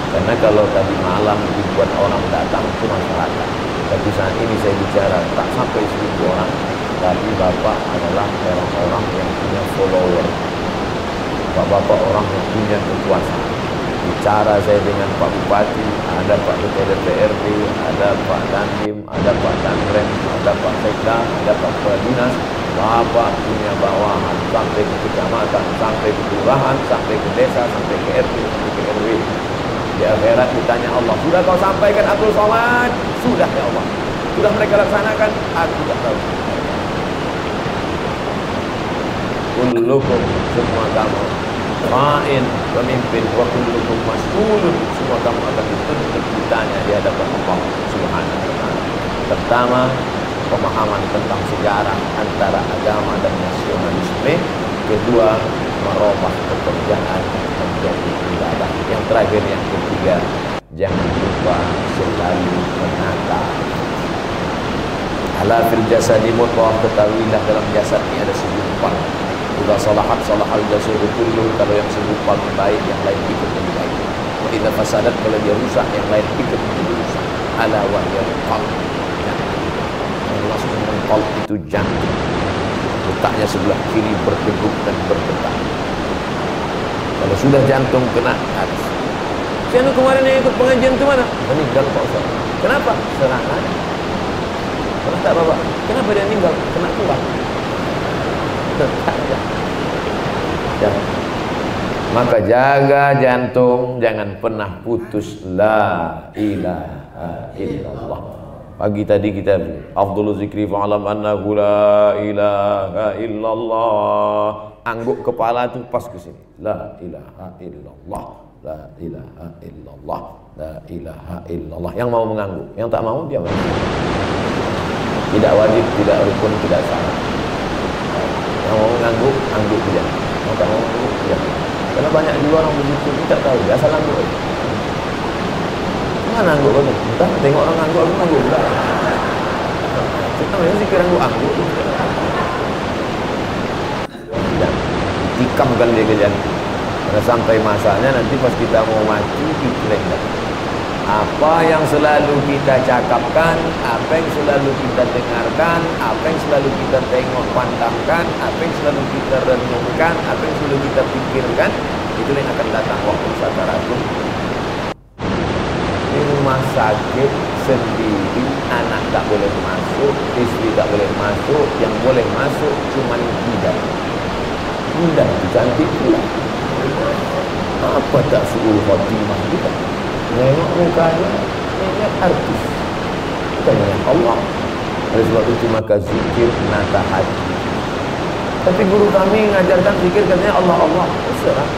Karena kalau tadi malam dibuat orang datang itu masyarakat. Tapi saat ini saya bicara tak sampai 1000 orang. Tapi Bapak adalah orang-orang yang punya follower. Bapak-bapak orang yang punya kekuasaan. Bicara saya dengan Pak Bupati, ada Pak Ketua DPRD, ada Pak Dandim, ada Pak Danrem, ada Pak Sekda, ada Pak Kepala Dinas. Bapak punya bawahan sampai ke kecamatan, sampai ke kelurahan, sampai ke desa, sampai ke RT, sampai ke RW. Di akhirat ditanya Allah, sudah kau sampaikan Abdul Somad? Sudah ya Allah. Sudah mereka laksanakan? Aku tak tahu. Kullukum, semua kamu ra'in, pemimpin, wa kullukum mas'ulun, semua kamu akan dituntut ditanya di hadapan Allah Subhanahu wa ta'ala. Pertama, pemahaman tentang sejarah antara agama dan nasionalisme. Kedua, merubah pekerjaan menjadi ibadah. Yang terakhir, yang ketiga, jangan lupa selalu menata. Ala fil jasadi mudghah, ketahuilah dalam jasad ini ada segumpal. Idza salahat salahal jasadu kullu, kalau yang segumpal baik, yang lain ikut menjadi baik. Wa idza fasadat, kalau dia rusak, yang lain ikut menjadi rusak. Ala wa hiya qalb. Langsung qalb itu jantung. Letaknya sebelah kiri berdegup dan berdetak. Kalau sudah jantung kena harus. Siapa kemarin yang ikut pengajian itu mana? Meninggal Pak Ustaz. Kenapa? Serangan. Pernah tak Bapak? Kenapa dia meninggal? Kena tulang. Ya. Maka jaga jantung, jangan pernah putus. La ilaha illallah. Pagi tadi kita afdhalul zikri fa'alam annahu la ilaha illallah. Angguk kepala tu pas ke sini. La ilaha illallah. La ilaha illallah. La ilaha illallah. Yang mau mengangguk, yang tak mau dia mati. Tidak wajib, tidak rukun, tidak syarat. Yang mau mengangguk, angguk saja. Yang tak mau mengangguk, ya. Karena banyak juga orang begitu, kita tak tahu, dia asal angguk aja. Mana angguk kamu? Entah, tengok orang angguk, aku angguk pula. Kita macam zikir angguk. Ya, tikamkan dia ke jantung. Karena sampai masanya nanti pas kita mau mati, ikhlas. Apa yang selalu kita cakapkan, apa yang selalu kita dengarkan, apa yang selalu kita tengok pandangkan, apa yang selalu kita renungkan, apa yang selalu kita pikirkan, itu yang akan datang waktu sakaratul. Di rumah sakit sendiri, anak tak boleh masuk, istri tak boleh masuk, yang boleh masuk cuma bidan. Bidan cantik pula. Apa tak suul khotimah kita? Nengok mukanya, ingat artis. Bukan ingat Allah. Oleh sebab itu maka zikir menata hati. Tapi guru kami mengajarkan zikir katanya Allah Allah. Terserah.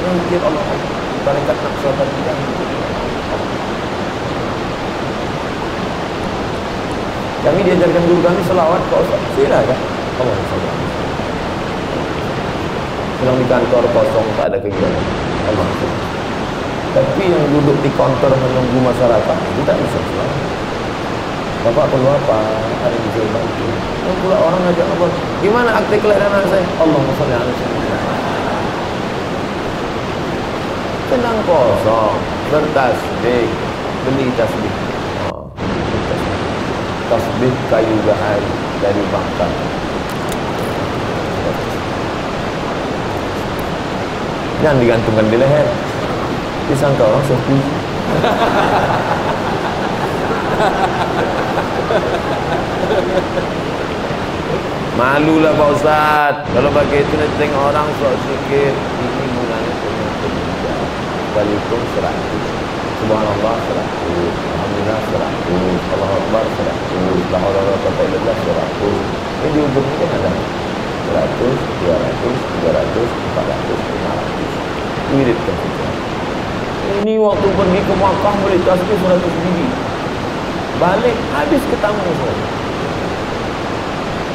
Yang zikir Allah Allah. Barikat naqsyabad yang kami diajarkan guru kami selawat ke Ustaz. Silakan. Allah SWT. Sedang di kantor kosong tak ada kegiatan. Allah SWT. Tapi yang duduk di kantor menunggu masyarakat itu tak bisa selawat. Bapak perlu apa? Ada yang bisa bantu. Dan pula orang ngajak apa? Gimana akte kelahiran anak saya? Allahumma sholli ala sayyidina. Tenang kosong, bertasbih, beli tasbih. Tasbih kayu gahari dari Bangka. Jangan digantungkan di leher. Disangka orang sepuh. Malulah Pak Ustaz. Kalau pakai itu nanti tengok orang sok sikit. Ini mulanya punya kerja. Walaupun 100. Subhanallah 100. Alhamdulillah 100. Allahu Akbar 100. La haula wala quwwata illa billah 100. Ini di ujung ini kan ada 100, 200, 300, 400, 500. Wiridkan saja. Ini waktu pergi ke Makkah beli tasbih 100 biji. Balik habis ketemu semua.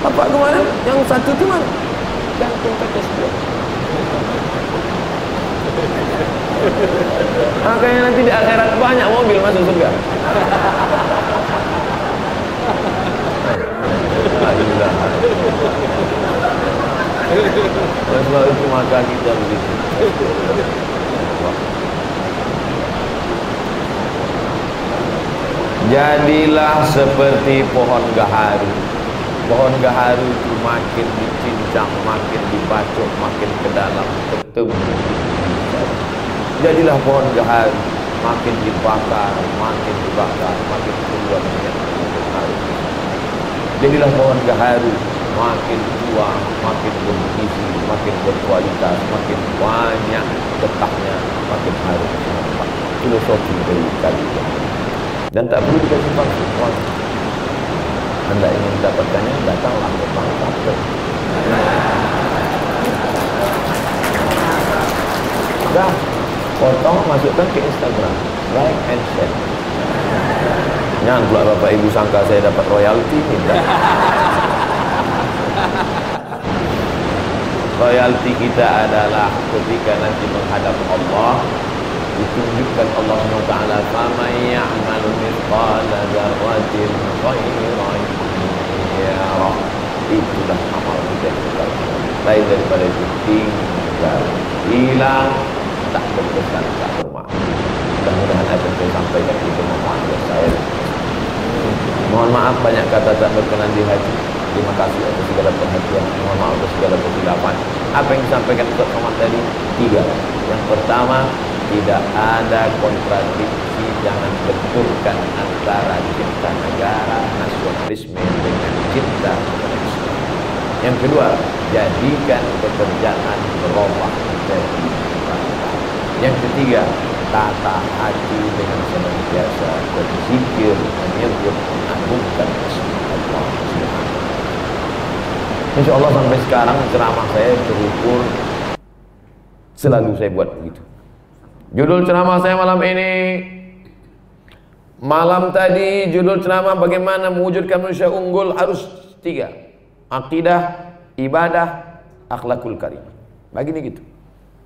Bapak kemarin yang satu tu mana? Gantung ke tasbih. Makanya nanti di akhirat banyak mobil masuk surga. Alhamdulillah. Oleh sebab itu maka kita begitu. Jadilah seperti pohon gaharu. Pohon gaharu itu makin dicincang, makin dibacok, makin ke dalam ketemu. Jadilah pohon gaharu, makin dibakar, makin keluar minyak. Jadilah pohon gaharu, makin tua, makin bergizi, makin berkualitas, makin banyak getahnya, makin harum. Filosofi dari kalian. Dan tak perlu dikasih palsu. Anda ingin mendapatkannya, datanglah ke Bang Kapten. Dah, potong, masukkan ke Instagram, like and share. Jangan pula Bapak Ibu sangka saya dapat royalti, minta. Royalti kita adalah ketika nanti menghadap Allah, ditunjukkan Allah SWT, faman ya'mal mithqala dzarratin khairan yarah. Itulah amal kita. Lain daripada itu tinggal, hilang, tak berkesan, tak bermakna. Mudah-mudahan apa yang saya sampaikan itu bermanfaat buat saya. Mohon maaf banyak kata tak berkenan di hati. Terima kasih atas segala perhatian. Mohon maaf atas segala kesilapan. Apa yang disampaikan Ustaz Somad tadi? 3. Yang pertama, tidak ada kontradiksi. Jangan benturkan antara cinta negara, nasionalisme dengan cinta kepada Islam. Yang kedua, jadikan pekerjaan berubah menjadi ibadah. Yang ketiga, tata hati dengan senantiasa berzikir, menyebut, mengagungkan Allah Subhanahu. Insya Allah sampai sekarang ceramah saya terukur, selalu saya buat begitu. Judul ceramah saya malam ini, malam tadi judul ceramah bagaimana mewujudkan manusia unggul harus 3: akidah, ibadah, akhlakul karimah. Begini gitu.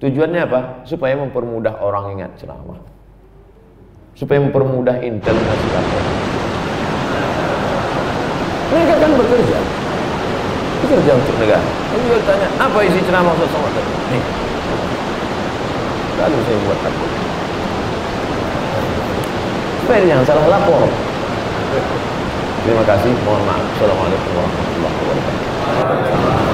Tujuannya apa? Supaya mempermudah orang ingat ceramah, supaya mempermudah intel ngasih lapor. Mereka kan bekerja untuk negara. Saya juga tanya, apa isi ceramah Ustaz Somad tadi? Nih, lalu saya buat takut supaya jangan salah lapor. Terima kasih, mohon maaf. Assalamualaikum warahmatullahi wabarakatuh.